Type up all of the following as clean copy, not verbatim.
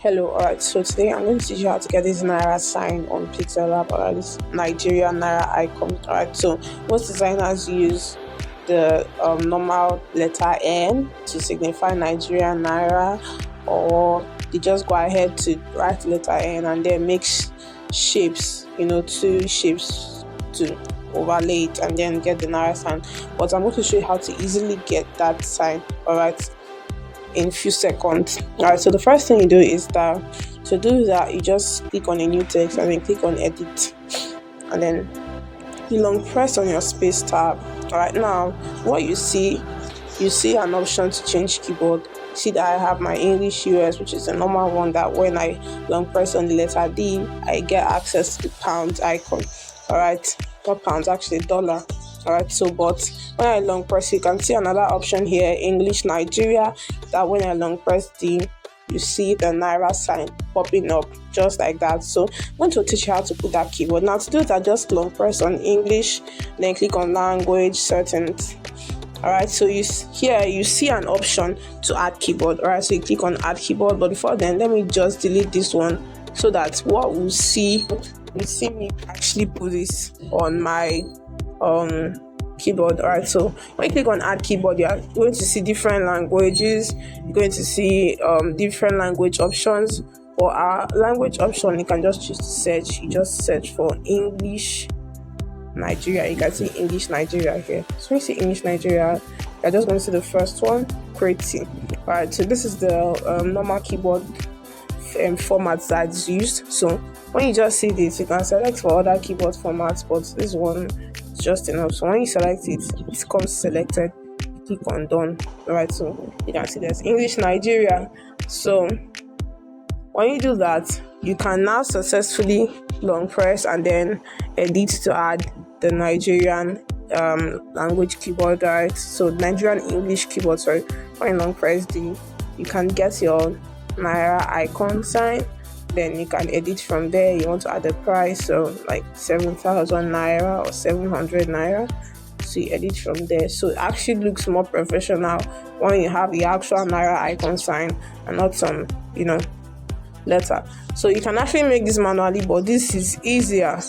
Hello, alright, so today I'm going to teach you how to get this Naira sign on Pixellab, or this Nigerian NAIRA icon. Alright, so most designers use the normal letter N to signify Nigerian NAIRA, or they just go ahead to write letter N and then make shapes, two shapes to overlay it and then get the NAIRA sign. But I'm going to show you how to easily get that sign, alright, in few seconds. Alright, so the first thing you do is that to do that you just click on a new text and then click on edit, and then you long press on your space tab. Alright, now what you see an option to change keyboard. See that I have my English US, which is the normal one, that when I long press on the letter D I get access to the pound icon. Alright, not pounds, actually dollar. Alright, so but when I long press, you can see another option here, English Nigeria, that when I long press D, you see the NAIRA sign popping up just like that. So I'm going to teach you how to put that keyboard. Now to do that, just long press on English, then click on language settings. Alright, so you see an option to add keyboard. Alright, so you click on add keyboard, but before then let me just delete this one so that what we'll see me actually put this on my keyboard. Alright, so when you click on add keyboard, you're going to see different languages. You're going to see different language options. For our language option, you can just choose to search. You just search for English Nigeria. You can see English Nigeria here. So when you see English Nigeria, you're just going to see the first one, creating. Alright, so this is the normal keyboard format that's used. So when you just see this, you can select for other keyboard formats, but this one is just enough. So when you select it, it comes selected. Click on done. Alright, so you can see there's English Nigeria. So when you do that, you can now successfully long press and then edit to add the Nigerian language keyboard. Right, so Nigerian English keyboard, sorry. When you long press D, you can get your NAIRA icon sign. Then you can edit from there. You want to add a price, so like 7,000 Naira or 700 Naira. So you edit from there. So it actually looks more professional when you have the actual NAIRA icon sign and not some, letter. So you can actually make this manually, but this is easier.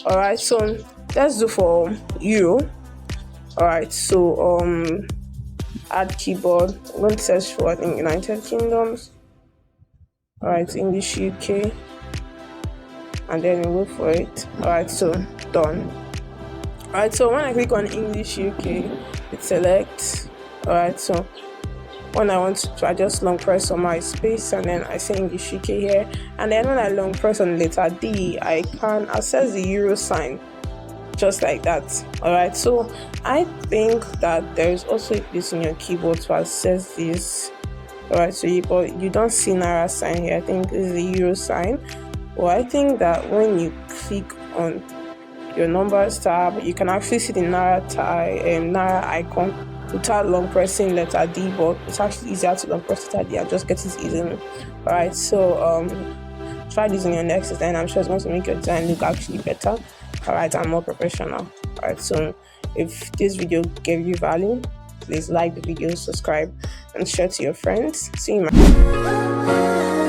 Alright, so let's do for Euro. Alright, so add keyboard. I'm going to search for, I think, United Kingdoms. Alright, English UK, and then we wait for it. Alright, so done. Alright, so when I click on English UK, it selects. Alright, so when I want to, I just long press on my space and then I say English UK here, and then when I long press on the letter D, I can access the euro sign just like that. Alright, so I think that there is also a place in your keyboard to access this. Alright, so you don't see NAIRA sign here. I think this is the euro sign. Well, I think that when you click on your numbers tab, you can actually see the NAIRA icon without long pressing letter D, but it's actually easier to long press letter D and just get it easily. Alright, so try this in your next design. I'm sure it's going to make your design look actually better. Alright, and more professional. Alright, so if this video gave you value, please like the video, subscribe, and share to your friends. See you, man.